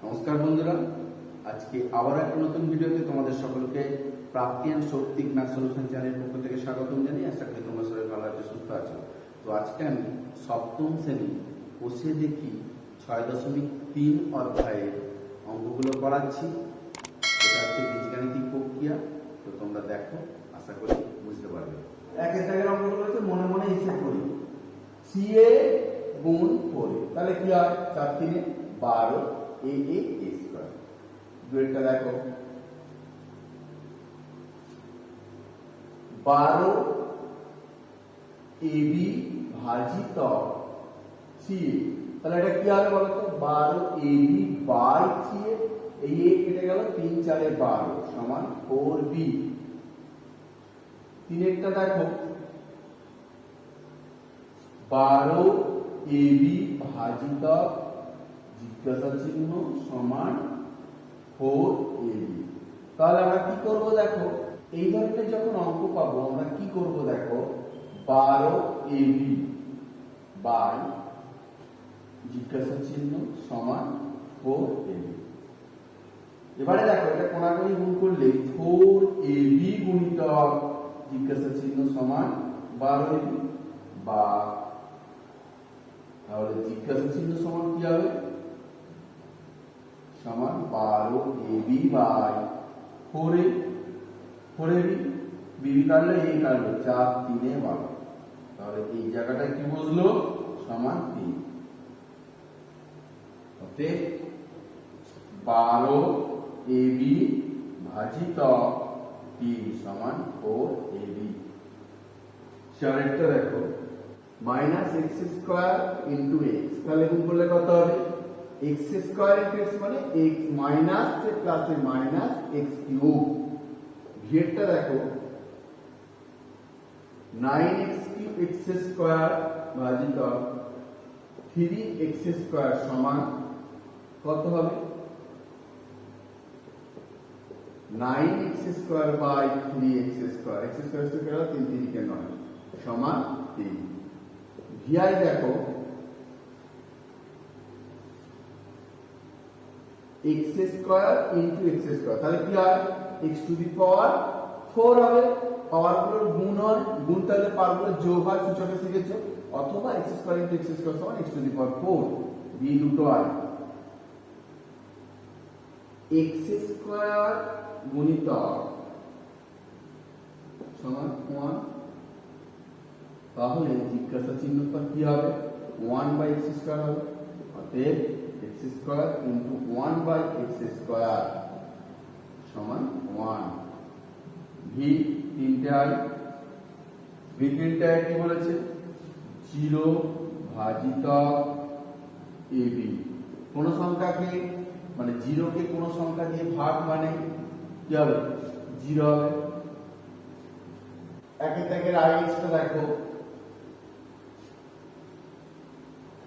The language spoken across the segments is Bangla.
নমস্কার বন্ধুরা, আজকে আবার একটা নতুন ভিডিওতে তোমাদের সকলকে প্রাপ্তি অ্যান্ড শক্তিক ম্যাথ সলিউশন চ্যানেলের পক্ষ থেকে স্বাগতম জানিয়ে আশা করি তোমরা সবাই ভালো আছো, সুস্থ আছো। তো আজকে আমি সপ্তম শ্রেণী বসে দেখি 6.3 অধ্যায়ের অঙ্কগুলো করাচ্ছি। এটা হচ্ছে বীজগাণিতিক প্রক্রিয়া। তো তোমরা দেখো, আশা করি বুঝতে পারবে। একের দাগের অঙ্কগুলো হচ্ছে মনে মনে হিসেব করি। 3a গুণ 4a, তাহলে কি হয়? 4 3 12 a স্কয়ার। দুইটা দেখো, 12 ab ভাজিত 3a, তাহলে এটা কি হবে বলো তো? 12 ab বাই 3a, এই a কেটে গেল, 3 4 12 সমান 4b। তিনেরটা দেখো, 12 ab ভাজিত জিজ্ঞাসা চিহ্ন সমান 4ab। তাহলে আমরা কি করব দেখো, এই ধরনের যখন অঙ্ক পাবো আমরা কি করব দেখো, 12ab বাই জিজ্ঞাসা চিহ্ন সমান 4ab। এবারে দেখো, এটা কোণাকুণি গুণ করলে 4ab গুণিতক জিজ্ঞাসা চিহ্ন সমান 12ab, বা তাহলে জিজ্ঞাসা চিহ্ন সমান কি হবে? সমান 12ab বাই 4ab। বিবি কাটলে এই কাটলো, 4 3 12। তাহলে এই জায়গাটা কি বসলো? সমান 3। অতএব 12ab ভাজিত 3 সমান 4ab। চারেরটা দেখো, minus x square into x, তাহলে গুণ করলে কত হবে? এক্স স্কোয়ার ইন্টু এক্স মানে এক্স মাইনাস প্লাসে মাইনাস এক্স কিউব। ভিয়েরটা দেখো, 9x কিউব এক্স স্কোয়ার ভাজিত 3x স্কোয়ার সমান কত হবে? 9x square by 3x square, x square square 3 3 কে 9 সমান 3। ভিআই দেখো, x square into x square, তাহলে কি হয়? x টু দি পাওয়ার 4 হবে। পাওয়ারগুলোর গুণ হয়, গুণ তাহলে পাওয়ারগুলো যোগ হয়, সূচকে শিখেছো। অথবা x square into x square সমান x to the power 4, b দুটো হয়। x স্কয়ার গুণিতক সমান 1, তাহলে জিজ্ঞাসা চিহ্নটা কি হবে? 1 বাই x স্কয়ার হবে। অতএব x square into 1 by x square সমান 1। ভি তিনটে আই, ভি তিনটে আই কি বলেছে? 0 ভাজিত ab। কোন সংখ্যাকে মানে 0 কে কোন সংখ্যা দিয়ে ভাগ মানে কি হবে? 0 হবে। একের দাগের ix টা দেখো,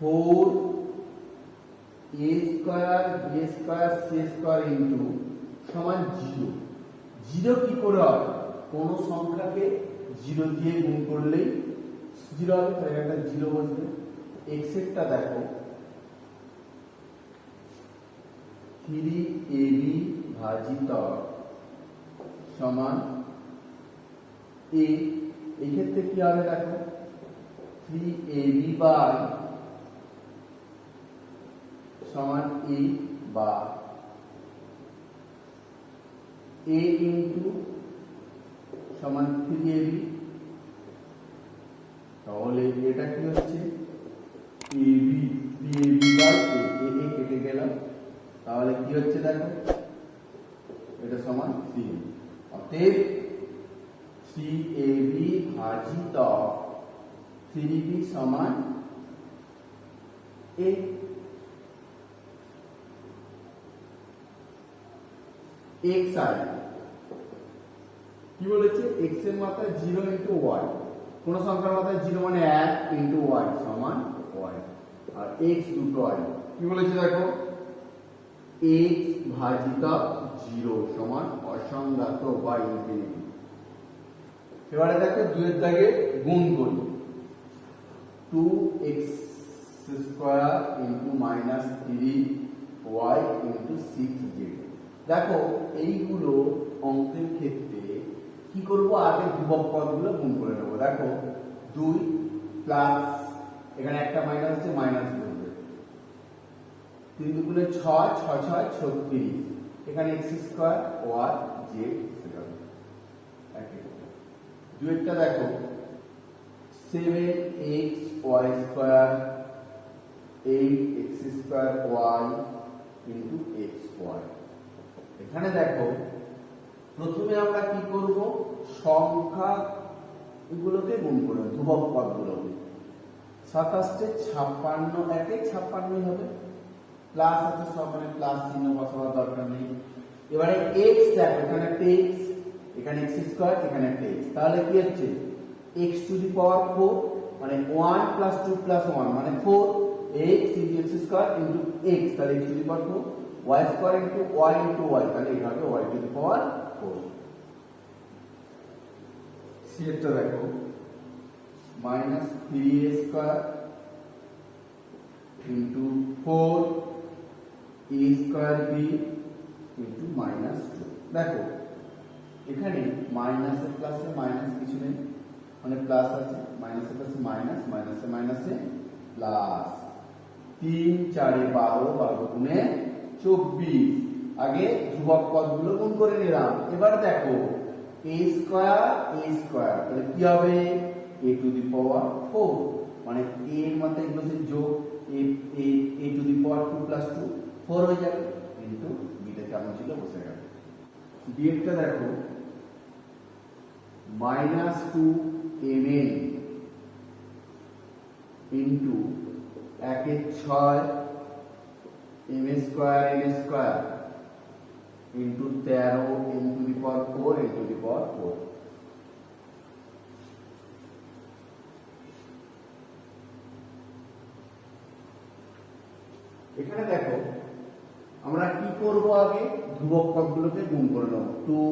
4a square b square c square into সমান 0। 0 কি করে হয়? কোন সংখ্যাকে 0 দিয়ে গুণ করলেই 0 হবে, তাই একটা 0 বসবে। x এরটা দেখো, 3ab ভাজিত সমান a। এই ক্ষেত্রে কি হবে দেখো, 3ab বাই সমান a বা a ইনটু সমান 3ab। তাহলে এটা কি হচ্ছে? ab, 3ab by a, a কেটে গেল, তাহলে কি হচ্ছে দেখো, এটা সমান 3। অতএব 3ab ভাজিত 3b সমান a। x আই কি বলেছে? x এর মাথায় 0 ইনটু y, কোন সংখ্যার মাথায় 0 মানে 1 ইনটু y সমান y। আর x দুটো i কি বলেছে দেখো, x ভাজিত 0 সমান অসংজ্ঞাত বা ইনফিনিটি। এবারে দেখো দুইয়ের দাগে গুণ করি, 2x square into minus 3 y into 6z। দেখো এইগুলো অঙ্কের ক্ষেত্রে কি করব, আগে ধ্রুবক পদগুলো গুণ করে নেবো। দেখো 2 প্লাস এখানে একটা মাইনাস আছে, মাইনাস বলবে 3 দুগুণে 6, 6 6 36, এখানে x স্কয়ার ওয়াই জেড সেটা একই। দুইটা দেখো 7x y square 8x square y into xy। এখানে দেখো প্রথমে আমরা কি করব, সংখ্যা এগুলোকে গুণ করব, ধ্রুবক পদগুলোকে। 27 56, একে 56ই হবে, প্লাস আছে সব, মানে প্লাস চিহ্ন বসাবার দরকার নেই। এবারে x দেখো, এখানে একটা x, এখানে x স্কয়ার, এখানে একটা x, তাহলে কি হচ্ছে x টু দি পাওয়ার 4, মানে 1 প্লাস 2 প্লাস 1 মানে 4, x into x square into x, তাহলে x to the power 4, y square into y into y, তাহলে এটা হবে y টু দি পাওয়ার 4। সেটা দেখো minus 3a square into 4 a square b into minus 2। দেখো এখানে মাইনাসে প্লাসে মাইনাস কিছু নেই, মানে প্লাস আছে, মাইনাসে প্লাসে মাইনাস, মাইনাসে মাইনাসে প্লাস, 3 4 12, 12 গুণে 24। আগে ধ্রুবক পদগুলো গুণ করে নিলাম। এবার দেখো a স্কয়ার তাহলে কি হবে a টু দি পাওয়ার 4, মানে a এর মধ্যে এগুলো যোগ, a two the power 2 plus 2 4 হয়ে যাবে, কিন্তু b টা কেমন ছিল বসে গেল। b এরটা দেখো মাইনাস 2 mn ইন্টু 1 এর 6 m square n square into 13 n to the power 4 n to the power 4। এখানে দেখো আমরা কি করব, আগে ধ্রুবক পদগুলোকে গুণ করে নেব। 2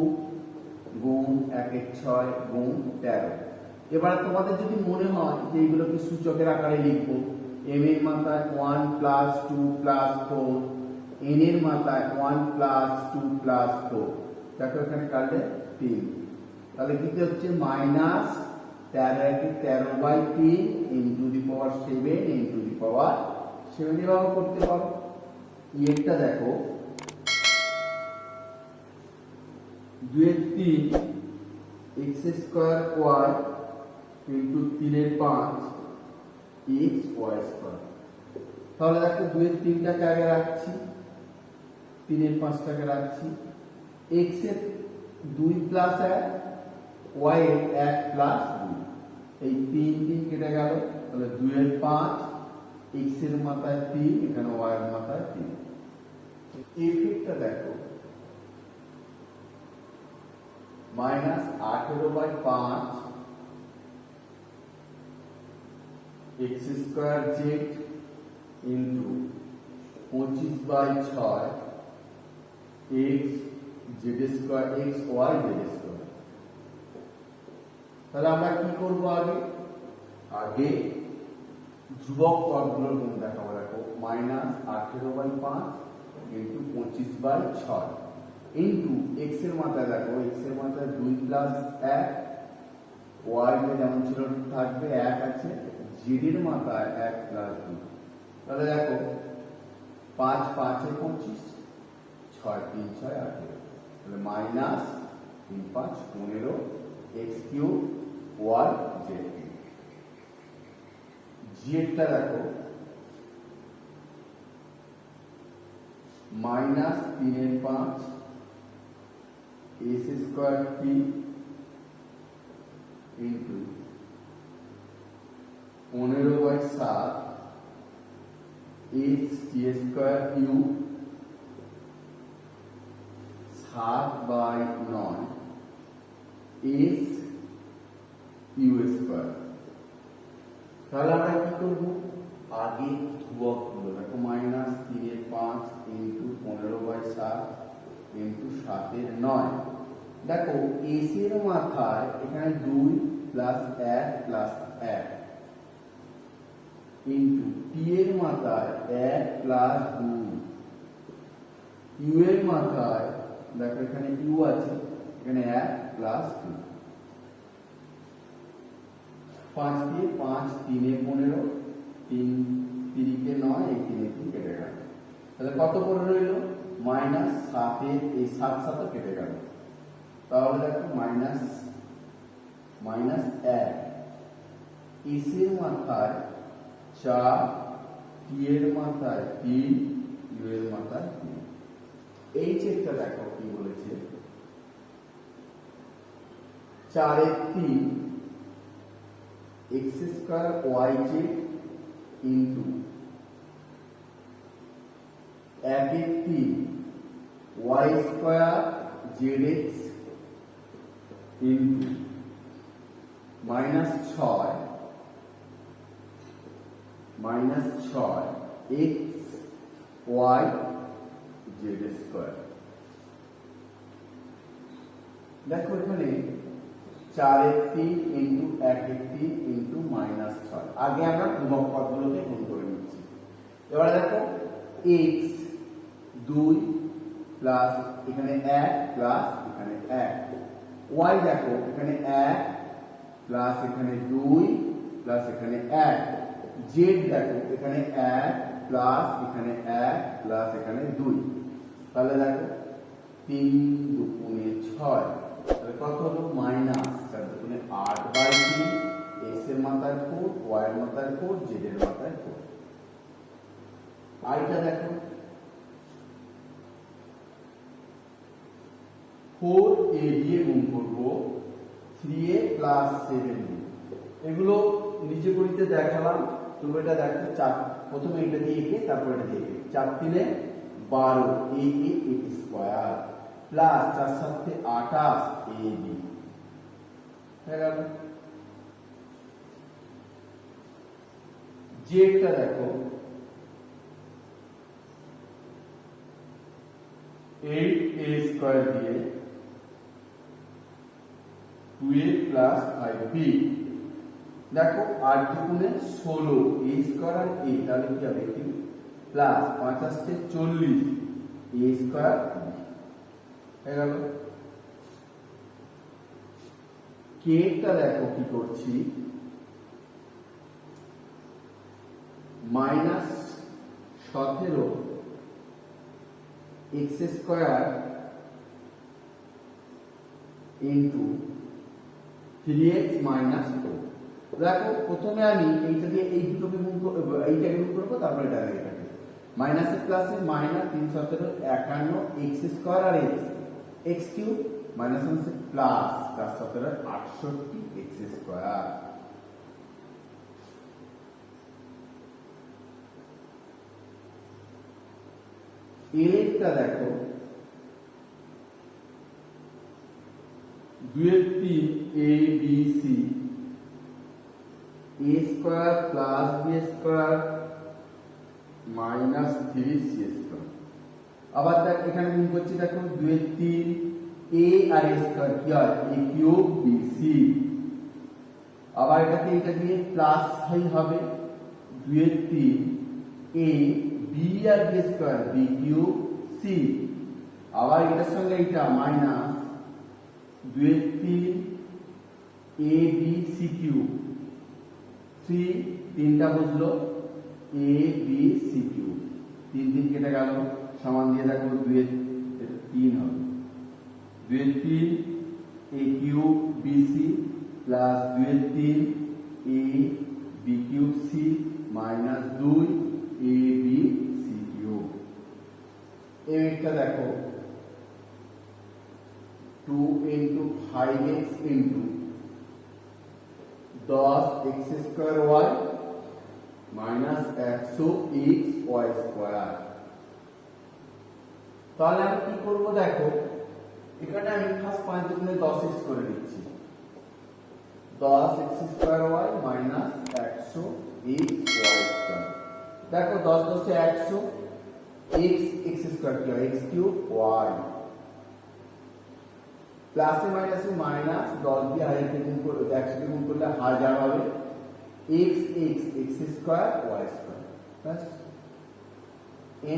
গুণ 1 এর 6 গুণ 13। এবার তোমাদের যদি মনে হয় যে এইগুলোকে সূচকের আকারে লিখবো, m এর মাথায় 1 প্লাস 2 প্লাস 4, n এর মাথায় 1 প্লাস 2 প্লাস 4, দেখো এখানে কাটলে 3, তাহলে কি হচ্ছে minus 13/3 into the power 7 into the power 7 এভাবে করতে পারো। এটা দেখো 2 এর 3 x স্কয়ার y ইনটু 3 এর 5 x y স্কয়ার। তাহলে দেখো 2 এর 3টাকে আগে রাখছি, 3 এর 5টাকে রাখছি, x এর 2 প্লাস 1, y এর 1 প্লাস 2, এই 3 কেটে গেল, তাহলে 2 এর 5, x এর মাথায় 3, এখানে y এর মাথায় 3। এফেক্টটা দেখো minus 18/5 x square z into 25/6 x z square x y z square. তাহলে আমরা কি করব, আগে ধ্রুবক পদগুলো গুণ দেখাবো। দেখো মাইনাস 18/5 ইনটু 25/6 ইনটু x এর মাথায় দেখো, x এর মাথায় 2 প্লাস 1, y তে যেমন ছিল থাকবে 1 আছে, z এর মাথায় 1 প্লাস 2, তাহলে দেখো 5 5 এ 25, 6 3 6 18, তাহলে minus 3 5 15 x cube y z cube. জি এরটা দেখো মাইনাস 3 এর 5 s square t into 15/7 s t square u 7/9 s u square. তাহলে আমরা কি করব, আগে ধ্রুবক গুলো দেখো মাইনাস 3 এর 5 ইনটু 15/7 ইনটু 7 এর 9। দেখো s এর মাথায় এখানে 2 প্লাস 1 প্লাস 1 ইনটু t এর মাথায় 1 প্লাস 2 ইউ এর মাথায় দেখো এখানে ইউ আছে, এখানে 1 প্লাস 2, 5 দিয়ে 5 3 এ 15, 3 3 কে 9, এই 3 এ 3 কেটে গেল, তাহলে কত পড়ে রইল মাইনাস 7 এর এই 7 7 কেটে গেল, তাহলে দেখো মাইনাস 1 এস এর মাথায় 4, টি এর মাথায় 3, ইউ এর মাথায় 3। এই চেকটা দেখো কি বলেছে, 4 এর 3 x square y Z into 1 এর 3 y square zx into -6 x y z square. দেখো এখানে 4 এর 3 ইনটু 1 এর 3 ইনটু -6, আগে আমরা ধ্রুবক পদগুলোকে গুণ করে নিচ্ছি। এবারে দেখো x 2 প্লাস এখানে 1 প্লাস এখানে 1, y দেখো এখানে 1 প্লাস এখানে 2 প্লাস এখানে 1, z দেখো এখানে 1 প্লাস এখানে 1 প্লাস এখানে 2, তাহলে দেখো 3 দুগুণে 6, তাহলে কত হলো মাইনাস 4 দুগুণে 8/3, x এর মাথায় 4, y এর মাথায় 4, z এর মাথায় 4। আইটা দেখো 4a দিয়ে গুণ করব 3a প্লাস 7b, এগুলো নিচে গণিতে দেখালাম, তুমি এটা দেখো 4 প্রথমে এটা দিয়ে একে তারপর এটা দিয়ে একে, 4 3 এ 12 a square plus 4 7 A 28 ab হয়ে গেল। জেডটা দেখো 8a স্কয়ার দিয়ে 2a প্লাস 5b, দেখো 8 দুগুণে 16 a স্কয়ার আর a, তাহলে কি হবে কি প্লাস 5 আসছে 40 a স্কয়ার হয়ে গেল। কে টা দেখো কি করছি -17 x square into 3x minus 4। দেখো প্রথমে আমি এইটা দিয়ে এই দুটোকে গুণ করব, এইটাকে গুণ করব, তারপর এটাকে মাইনাসে প্লাসে মাইনাস 3 17 51 x স্কয়ার আর x কিউব মাইনাস আছে প্লাস 4 17 68 x স্কয়ার। এরটা দেখো 2 এর 3 a b c a square plus b square minus 3c square. আবার দেখ এখানে গুণ করছি, দেখো 2 এর 3 a আর a স্কয়ার কি হয় a কিউব bc, আবার এটাকে এটা দিয়ে প্লাস হবে 2 এর 3 a b আর b square b cube c, আবার এটার সঙ্গে এটা মাইনাস 2 এর 3 a b c কিউব 3 তিনটা বসলো a b c কিউব, 3 3 কেটে গেল, সমান দিয়ে দেখো 2 এর 3 হবে 2 এর 3 a cube b c plus 2 এর 3 a b cube c minus 2 a b c cube. এইটা দেখো 2 into 5x into 10 x square y minus 100 x y square. তাহলে আমি কি করব দেখো, এখানে আমি ফার্স্ট 5 দুগুণে 10x করে নিচ্ছি, 10 x square y minus 100 x y square. দেখো 10 10 এ 100 x x স্কয়ার কি হয় x কিউব y প্লাসে মাইনাসে মাইনাস 10 দিয়ে 1000 কে গুণ করলে 100 কে গুণ করলে 1000 হবে x x x square y square. বাস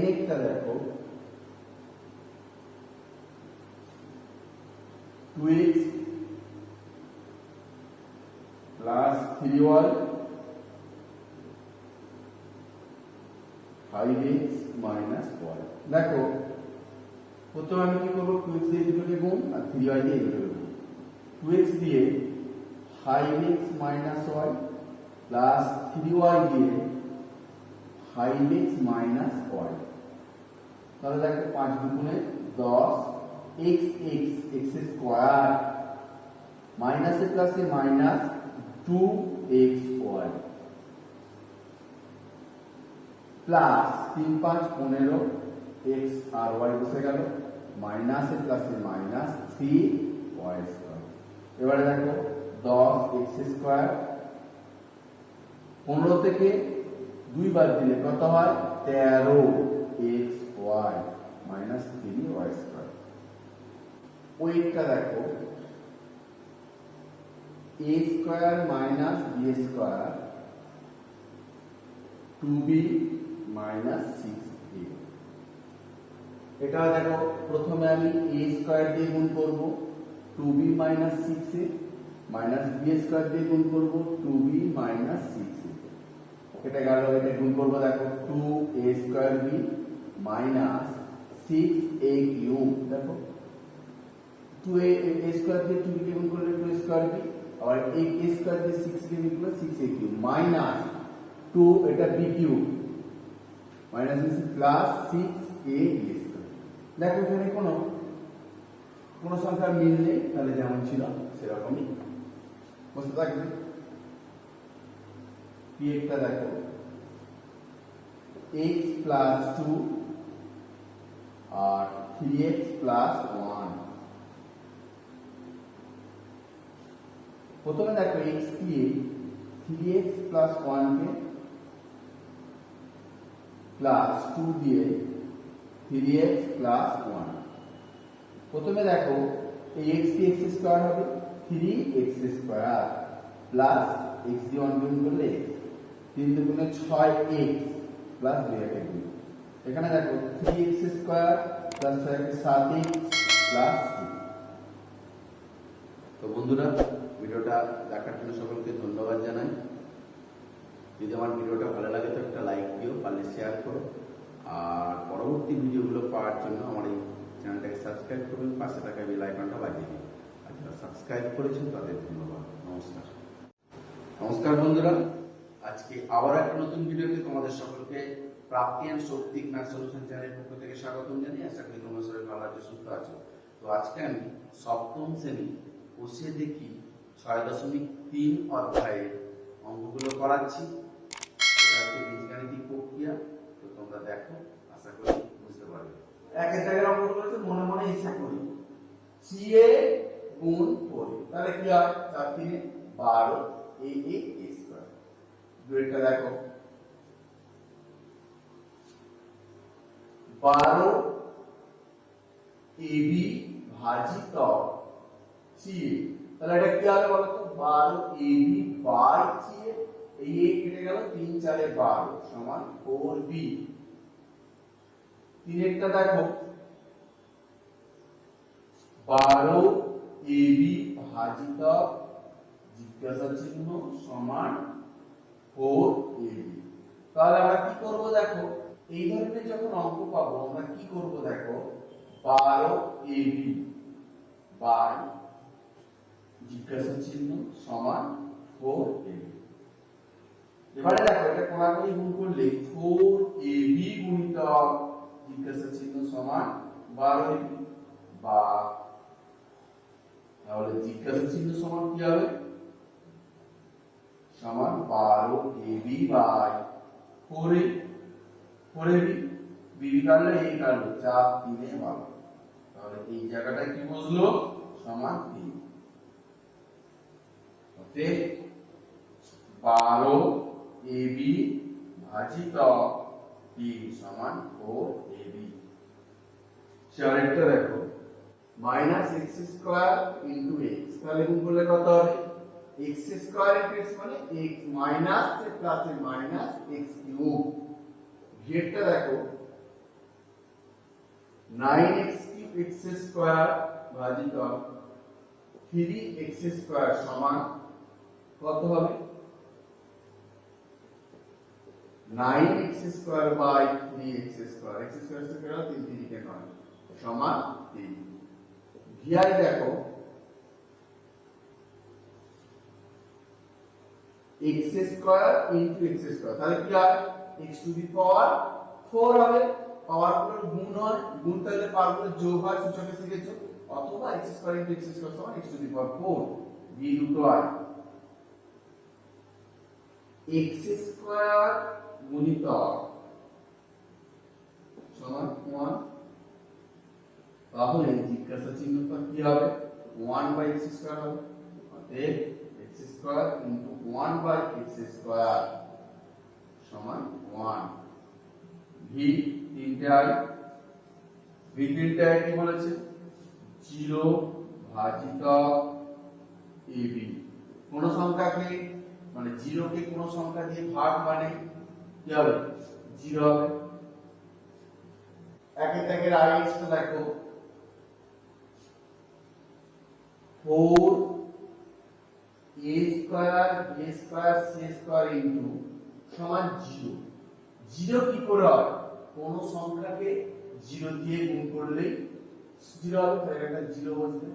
n টা দেখো 2x plus 3y 5x minus y। দেখো প্রথমে আমি কি করবো, 2x দিয়ে দুটোকে গুণ আর 3y দিয়ে দুটোকে গুণ। 2x দিয়ে 5x minus y plus 3y দিয়ে 5x মাইনাস y। তাহলে দেখো 5 দুগুণে 10, x স্কোয়ার মাইনাস এ প্লাস এ মাইনাস 2xy প্লাস 3 5 15, x আর y বসে গেল, মাইনাস এ প্লাস এ মাইনাস 3y স্কোয়ার। এবারে দেখো 10x স্কোয়ার, 15 থেকে 2 বাদ দিলে কত হয়, 13xy মাইনাস 3y স্কোয়ার। ওইটা দেখো a square minus b square 2b minus 6a। এটা দেখো প্রথমে আমি a স্কোয়ার দিয়ে গুণ করব 2b minus 6a minus b square দিয়ে গুণ করব 2b মাইনাস 6a। এটা গেল, এটা গুণ করব দেখো 2a square b minus 6a cube. দেখো 2a স্কোয়ার দিয়ে 2b কে গুণ করলে 2 স্কোয়ার b, আর a স্কোয়ার দিয়ে 6 কে গুণ করলে 6a কিউব মাইনাস 2 এটা b cube minus plus 6a b square. দেখো এখানে কোন সংখ্যার মিল নেই, তাহলে যেমন ছিল সেরকমই বুঝতে থাকবে। p একটা দেখো x প্লাস 2 আর 3x প্লাস 1। প্রথমে দেখো x দিয়ে 3x প্লাস 1 কে প্লাস 2 দিয়ে 3x প্লাস 1। প্রথমে দেখো এই x দিয়ে x স্কয়ার হবে 3x স্কয়ার প্লাস x দিয়ে 1 গুণ করলে x, 3 দুগুণে 6x প্লাস 2 এর গুণ। এখানে দেখো 3x square plus 6x 7x plus 2। তো বন্ধুরা ভিডিওটা দেখার জন্য সকলকে ধন্যবাদ জানাই। যদি আমার ভিডিওটা ভালো লাগে তো একটা লাইক দিও, পারলে শেয়ার করো, আর পরবর্তী ভিডিওগুলো পাওয়ার জন্য আমার এই চ্যানেলটাকে সাবস্ক্রাইব করবেন, পাশে থাকা বেল আইকনটা বাজিয়ে দিন। আর যারা সাবস্ক্রাইব করেছেন তাদের ধন্যবাদ। নমস্কার। নমস্কার বন্ধুরা, আজকে আবার একটা নতুন ভিডিওতে তোমাদের সকলকে প্রাপ্তি এন্ড শক্তি ম্যাথ সলিউশন চ্যানেলের পক্ষ থেকে স্বাগতম জানাই। আশা করি তোমরা সবাই ভালো আছো, সুস্থ আছো। তো আজকে আমি সপ্তম শ্রেণী বসে দেখি 6.3 অধ্যায়ের অঙ্কগুলো করাচ্ছি। এটা হচ্ছে বীজগাণিতিক প্রক্রিয়া। তো তোমরা দেখো, আশা করি বুঝতে পারবে। একের জায়গায় অঙ্ক করেছে, মনে মনে হিসাব করি। CA গুণ করি, তাহলে কি হয়, 4 3 12 a স্কয়ার। দুইটা দেখো 12 ab ভাজিত CA, তাহলে এটা কি হবে বলো তো, 12 ab বাই CA। এই a কেটে গেল, 3 4 12 সমান 4b। তিনেরটা দেখো 12 ab ভাজিত জিজ্ঞাসা চিহ্ন সমান 4ab। তাহলে আমরা কি করব দেখো, এই ধরনের যখন অঙ্ক পাবো আমরা কি করব দেখো, 12ab বাই জিজ্ঞাসা চিহ্ন সমান 4ab। এবারে দেখো এটা কোণাকুণি গুণ করলে 4ab গুণিতক জিজ্ঞাসা চিহ্ন সমান 12ab, বা তাহলে জিজ্ঞাসা চিহ্ন সমান কি হবে, সমান 12ab বাই 4ab। বিবি কাটলে এই কাটলো 4 3 এ 12। তাহলে এই জায়গাটা কি বুঝলো, সমান 3। অতএব 12ab ভাজিত 3 সমান 4ab। চারেরটা দেখো minus x square into x, তাহলে গুণ করলে কত হবে, x স্কয়ার ইনটু x মানে x মাইনাস এ প্লাস এ মাইনাস x কিউব। ভিড়টা দেখো 9x কিউব x স্কয়ার ভাজিত 3x² সমান কত হবে 9x² বাই 3x², x² থেকে গেল 3 3 কে 9 সমান 3। ভিআই দেখো x² ইনটু x², তাহলে কি হয় x টু দি পাওয়ার 4 হবে। পাওয়ার গুলোর গুণ হয়, গুণ তাহলে পাওয়ার গুলোর যোগ হয়, সূচকে শিখেছো। অথবা x² ইনটু x² সমান x টু দি পাওয়ার 4। বি দুটো হয় x² গুণিতক সমান 1, তাহলে জিজ্ঞাসা চিহ্নটা কি হবে 1 বাই x² হবে। অতএব x² ইনটু 1 বাই x² সমান 1। ভি তিনটে আই, ভি তিনটে আই কি বলেছে 0 ভাজিতক ab। কোন সংখ্যাকে মানে 0 কে কোন সংখ্যা দিয়ে ভাগ মানে কি হবে 0 হবে। একে থেকে আইএক্স টা দেখো 4 a square b square c square into সমান 0। 0 কি করে হয় কোন সংখ্যাকে 0 দিয়ে গুণ করলেই 0 হবে, তাহলে এটা 0 বসবে।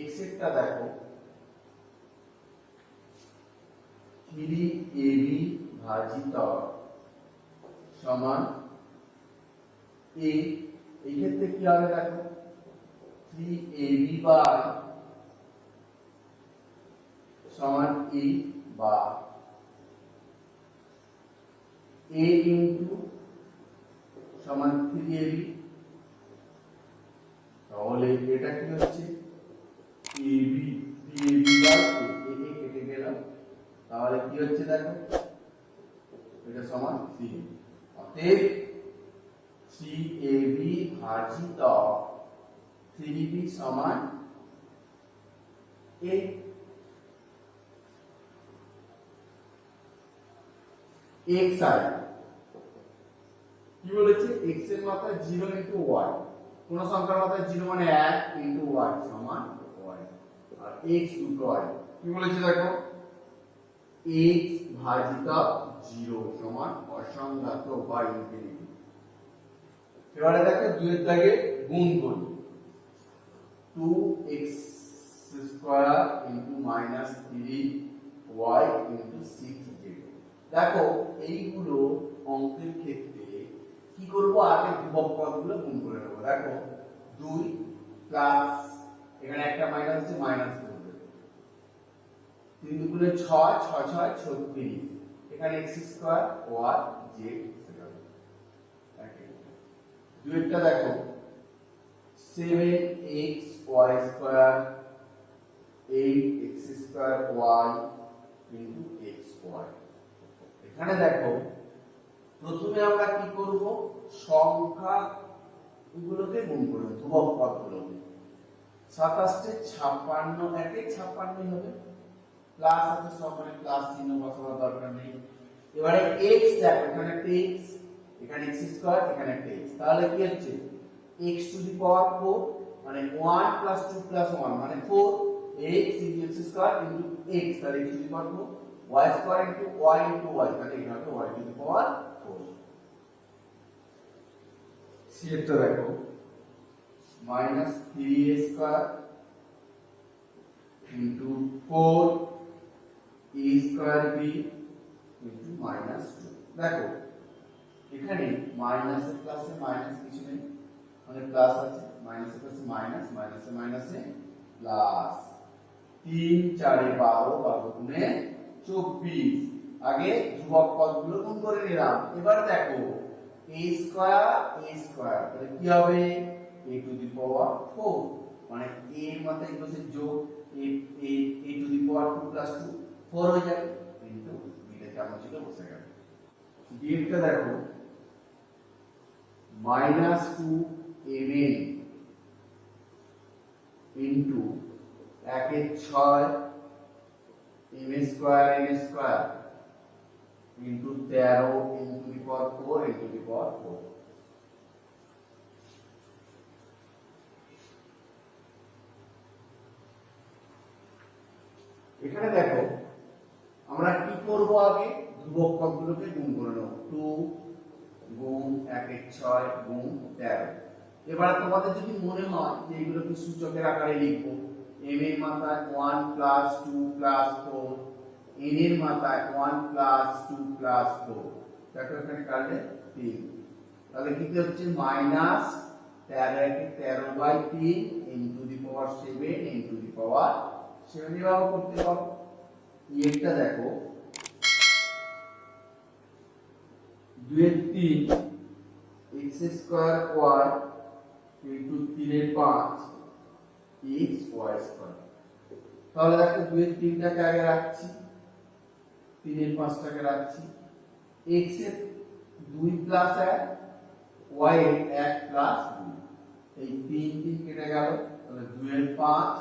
x এরটা দেখো 3ab ভাজিতক সমান a। এই ক্ষেত্রে কি হবে দেখো 3ab বাই সমান a বা a ইনটু সমান 3ab। তাহলে এটা কি হচ্ছে ab 3ab বাই a কেটে গেল, তাহলে কি হচ্ছে দেখো এটা সমান 3। অতএব 3ab ভাজিতক 3b সমান a। xi কি বলেছে x এর মাথায় 0 ইনটু y, কোন সংখ্যার মাথায় 0 মানে 1 ইনটু y সমান y। আর x দুটো y কি বলেছে দেখো x ভাজিতক 0 সমান অসংজ্ঞাত বা ইনফিনিটি। এবারে দেখো 2 এর দাগে গুণ করি 2x² into minus 3y into 6z। দেখো এইগুলো অঙ্কের ক্ষেত্রে কি করব আগে ধ্রুবক পদগুলো গুণ করে নেব। দেখো 2 প্লাস এখানে একটা মাইনাস আছে মাইনাস করবে 3 দুগুণে 6 6 6 36, এখানে x² y z সেখানে ওকে। দুইটা দেখো 7xy² 8x² y into xy। এখানে দেখো প্রথমে আমরা কি করব সংখ্যা গুলোকে গুণ করব ধ্রুবক পদগুলোকে। 27 তে 56 একে 56 হবে, প্লাস আছে সব মানে প্লাস চিহ্ন বসানোর দরকার নেই। এবারে x দেখো এখানে একটা x, এখানে x² এখানে একটা x, তাহলে কি হচ্ছে x টু দি পাওয়ার 4 মানে 1 প্লাস 2 প্লাস 1 মানে 4 x into x² into x, তাহলে x to the power 4 y² into y into y, তাহলে এটা হবে y to the power 4। See এটা দেখো minus 3a² into 4a² b into minus 2। দেখো এখানে মাইনাসের প্লাসে মাইনাস কিছু নেই, মানে প্লাস আছে, মাইনাসের প্লাসে মাইনাস, মাইনাসে মাইনাসে প্লাস। 3 4 এ 12, 12 গুণে 24। আগে ধ্রুবক পদগুলো গুণ করে নিলাম। এবার দেখো a স্কয়ার তাহলে কি হবে a টু দি পাওয়ার 4 মানে a এর মাথায় বসে যোগ a two the power 2 plus 2 4 হয়ে যাবে ইনটু এটা কেমন ছিল বসে গেল। ডিটা দেখো মাইনাস 2mn ইনটু 1 এর 6 m square n square into 13 into the power 4 into the power 4। এখানে দেখো আমরা কি করব, আগে ধ্রুবক পদগুলোকে গুণ করে নেব। 2 গুণ 1 এর 6 গুণ 13। এবার তোমাদের যদি মনে হয় যে এগুলোকে সূচকের আকারে লিখবো, m এর মাথায় 1 প্লাস 2 প্লাস 4, n এর মাথায় 1 প্লাস 2 প্লাস 4, দেখো এখানে কাটলে 3, তাহলে কি হচ্ছে মাইনাস 13 কে 13/3 into the power 7 into the power 7 এভাবে করতে পারো। এটা দেখো 2 এর 3 x স্কয়ার y ইনটু 3 এর 5 x y স্কয়ার। তাহলে দেখো 2 এর 3টাকে আগে রাখছি, 3 এর 5টাকে রাখছি, x এর 2 প্লাস 1, y এর 1 প্লাস 2, এই 3 3 কেটে গেল, তাহলে 2 এর 5,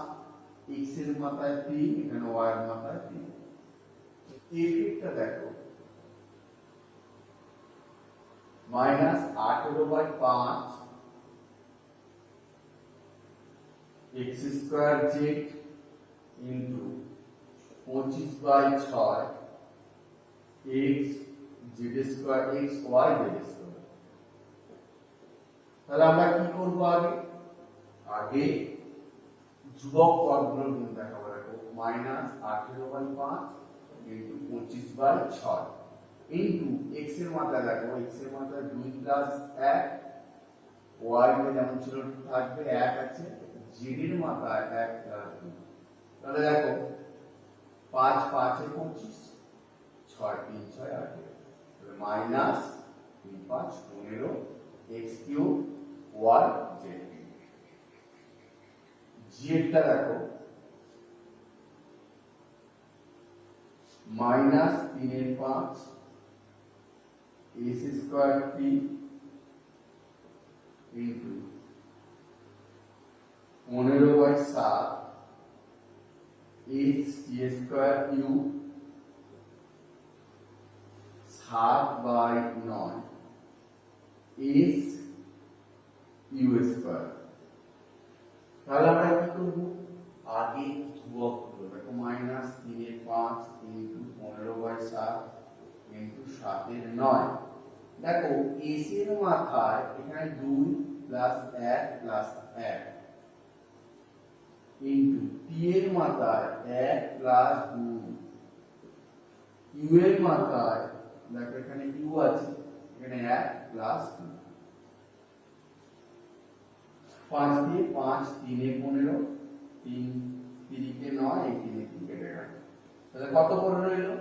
x এর মাথায় 3, এখানে y এর মাথায় 3। এই দিকটা দেখো minus 18/5 x square z into 25/6 x z square x y z square. তাহলে আমরা কি করব, আগে ধ্রুবক পদগুলো গুণ দেখাবো। দেখো মাইনাস 18/5 ইনটু 25/6 ইনটু x এর মাথায় দেখো, x এর মাথায় 2 প্লাস 1, y এর যেমন ছিল থাকবে 1 আছে, z এর মাথায় 1 প্লাস 2। তাহলে দেখো 5 5 এ 25, 6 3 6 8, তাহলে minus 3 5 15 x cube y z cube. z টা দেখো মাইনাস 3 এর 5 s square 3 into 15/7 h t square u 7/9 s u square. তাহলে আমরা কি করব, আগে ধ্রুবক করব। দেখো মাইনাস 3 এর 5 ইনটু 15/7 ইনটু 7 এর 9। দেখো s এর মাথায় এখানে 2 প্লাস 1 প্লাস 1 ইনটু t এর মাথায় 1 প্লাস 2, u এর মাথায় দেখো এখানে u আছে, এখানে 1 প্লাস 2। 5 দিয়ে 5 3 এ 15, 3 3 কে 9, এই 3 এ 3 কেটে গেল, তাহলে কত পড়ে রইল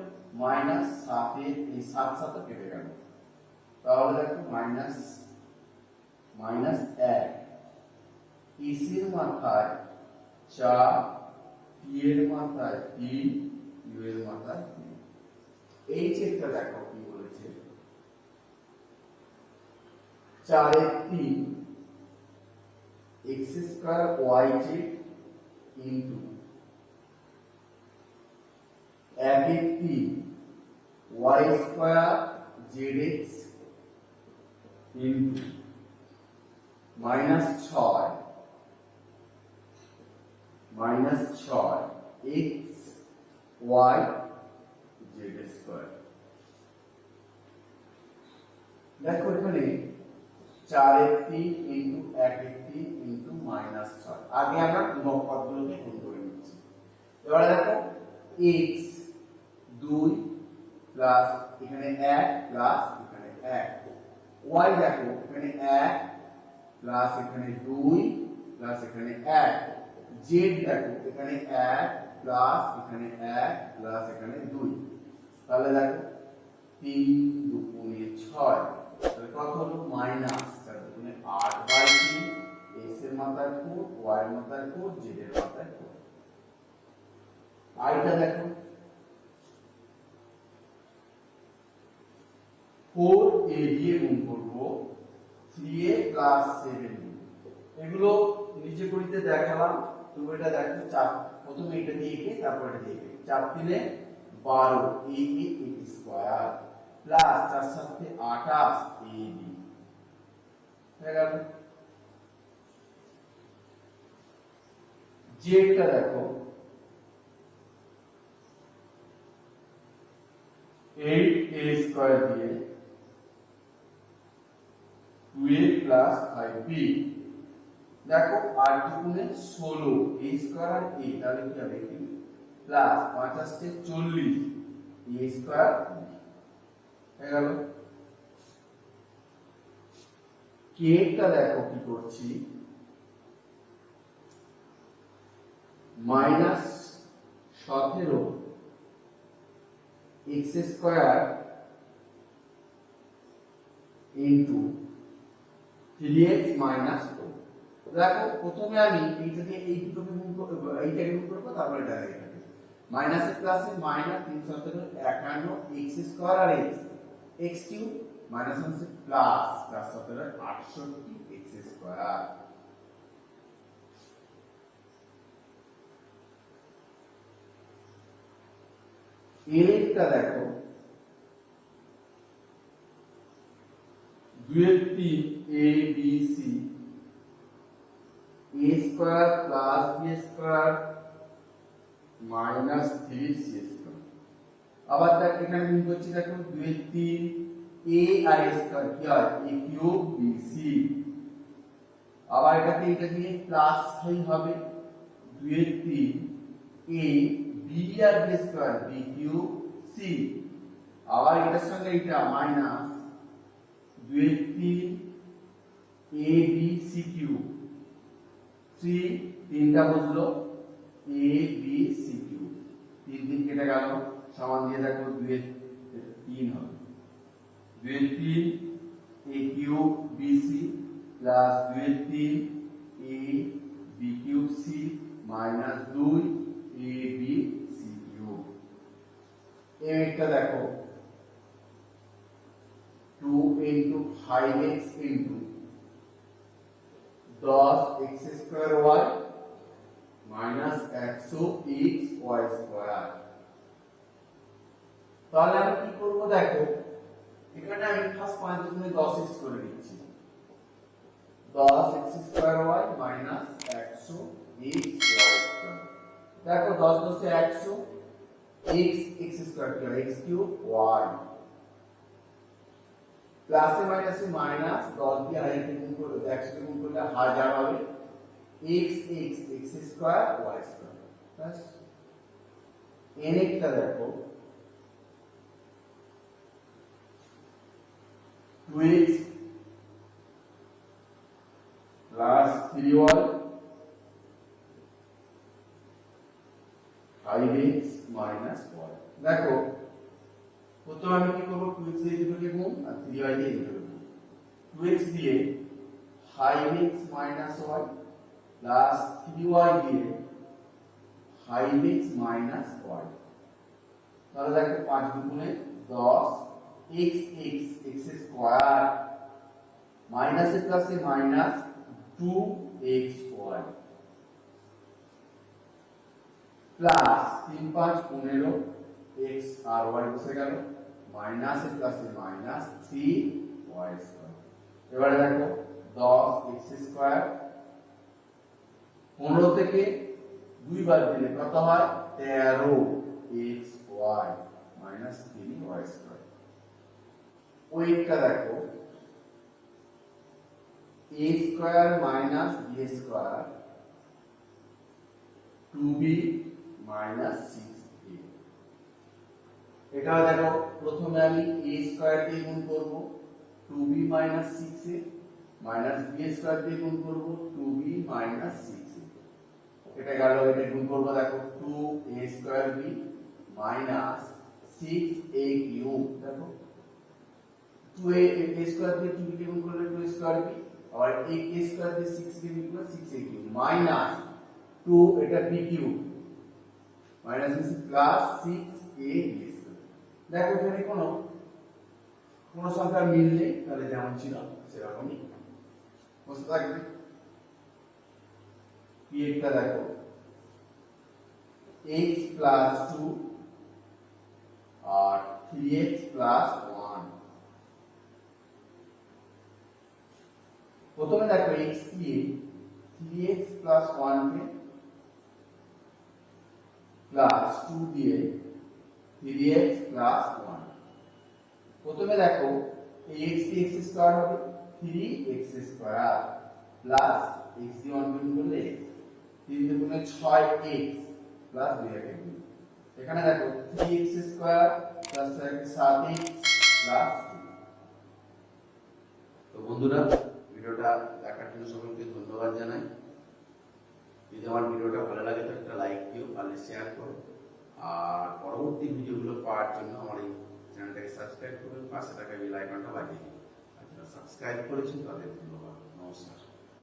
মাইনাস 7 এর এই 7 7 কেটে গেল। তাহলে দেখো মাইনাস 1, s এর মাথায় 4, t এর মাথায় 3, u এর মাথায় 3। এই চেকটা দেখো কি বলেছে, 4 এর 3 x square y z into 1 এর 3 y square z x into minus 6 x y z square. দেখো এখানে 4 এর 3 ইনটু 1 এর 3 ইনটু মাইনাস 6। আগে আমরা ধ্রুবক পদগুলোকে গুণ করে নিচ্ছি। এবারে দেখো x 2 প্লাস এখানে 1 প্লাস এখানে 1, y দেখো এখানে 1 প্লাস এখানে 2 প্লাস এখানে 1, z দেখো এখানে 1 প্লাস এখানে 1 প্লাস এখানে 2। তাহলে দেখো 3 2 6, তাহলে কত হলো মাইনাস 4 2 8/3, x এর মাথায় 4, y এর মাথায় 4, z এর মাথায় 4। আইটা দেখো 4a দিয়ে গুণ করব 3a প্লাস 7b। এগুলো নিচে করিতে দেখালাম, তুমি এটা দেখো, চাপ প্রথমে এটা দিয়ে কে তারপর এটা দিয়ে কে, 4 3 12 a স্কয়ার প্লাস 4 7 28 ab হয়ে গেল। জেডটা দেখো a স্কয়ার দিয়ে 2a প্লাস 5b, দেখো আর দুগুণে 16 a স্কয়ার আর a, তাহলে কি হবে কি প্লাস 5 আসছে 40 a স্কয়ার হয়ে গেল। k টা দেখো কি করছি, minus 17 x square into 3x minus 4। দেখো প্রথমে আমি এইটা দিয়ে এই দুটোকে গুণ করব, এইটাকে গুণ করব, তারপর এটা এখানে মাইনাস এর প্লাসে মাইনাস 3 51 x স্কয়ার আর x কিউব মাইনাস আছে প্লাস প্লাস 68 x স্কয়ার। এরটা দেখো 2 এর 3 a b c a square plus b square minus 3c square. আবার দেখ এখানে গুণ করছি, দেখো 2 এর 3 a আর a স্কয়ার কি হয় a কিউব bc, আবার এটাকে এটা দিয়ে প্লাস 5 হবে 2 এর 3 a b আর b square b cube c, আবার এটার সঙ্গে এটা মাইনাস 2 এর 3 a b c কিউব 3 তিনটা বসলো a b c কিউব, 3 3 কেটে গেল, সমান দিয়ে দেখো 2 এর 3 হবে 2 এর 3 a cube b c plus 2 এর 3 a b cube c minus 2 a b c cube. এইটা দেখো 2 into 5x into 10 x square y minus 100 x y square. তাহলে আমি কি করব, দেখো এখানে আমি ফার্স্ট 5 গুণে 10x করে দিচ্ছি, 10 x square y minus 100 x y square. দেখো 10 10 এ 100 x x স্কয়ার কি হয় x কিউব y প্লাসে মাইনাসে মাইনাস 10 দিয়ে হাজার গুণ করলে 100 গুণ করলে 1000 হবে x x x square y square plus n টা দেখো 2x plus 3y 5x minus y। দেখো প্রথমে আমি কি করব, 2x দিয়ে দুটোকে গুণ আর 3y দিয়ে দুটোকে গুণ, 2x দিয়ে 5x minus y plus 3y দিয়ে 5x মাইনাস y। তাহলে দেখো 5 দুগুণে 10 x x x square minus এর প্লাসে মাইনাস 2xy প্লাস 3 5 15 x আর y বসে গেল মাইনাস এর প্লাসে মাইনাস 3y স্কয়ার। এবারে দেখো 10 x স্কয়ার 15 থেকে 2 বার দিলে কত হয় 13xy মাইনাস 3y স্কয়ার। ওইটা দেখো a square minus b square 2b minus 6a। এটা দেখো প্রথমে আমি a স্কয়ার দিয়ে গুণ করব 2b minus 6a minus b square দিয়ে গুণ করব 2b মাইনাস 6a। এটা গেল, এটা গুণ করব দেখো 2a square b minus 6a cube, দেখো 2a স্কয়ার দিয়ে 2b কে গুণ করলে 2 স্কয়ার b, और a স্কয়ার দিয়ে 6 কে গুণ করলে 6a কিউব মাইনাস 2 এটা b cube minus plus 6a b square. দেখো এখানে কোন সংখ্যার মিল নেই, তাহলে যেমন ছিল সেরকমই বুঝতে থাকবে। কি একটা দেখো x প্লাস 2 আর 3x প্লাস 1। প্রথমে দেখো x দিয়ে 3x প্লাস 1 কে প্লাস 2 দিয়ে 3x প্লাস 1 প্রথমে দেখো এই x দিয়ে x স্কয়ার হবে 3x স্কয়ার প্লাস x দিয়ে 1 গুণ করলে x 3 দুগুণে 6x প্লাস 2 একে গুণ। এখানে দেখো 3x square plus 7x plus 2। তো বন্ধুরা ভিডিওটা দেখার জন্য সকলকে ধন্যবাদ জানাই। যদি আমার ভিডিওটা ভালো লাগে তো একটা লাইক দিও, পারলে শেয়ার করো, আর পরবর্তী ভিডিওগুলো পাওয়ার জন্য আমার এই চ্যানেলটাকে সাবস্ক্রাইব করুন, পাশে থাকা বেল আইকনটা বাজিয়ে দিন। আর যারা সাবস্ক্রাইব করেছেন তাদের ধন্যবাদ। নমস্কার।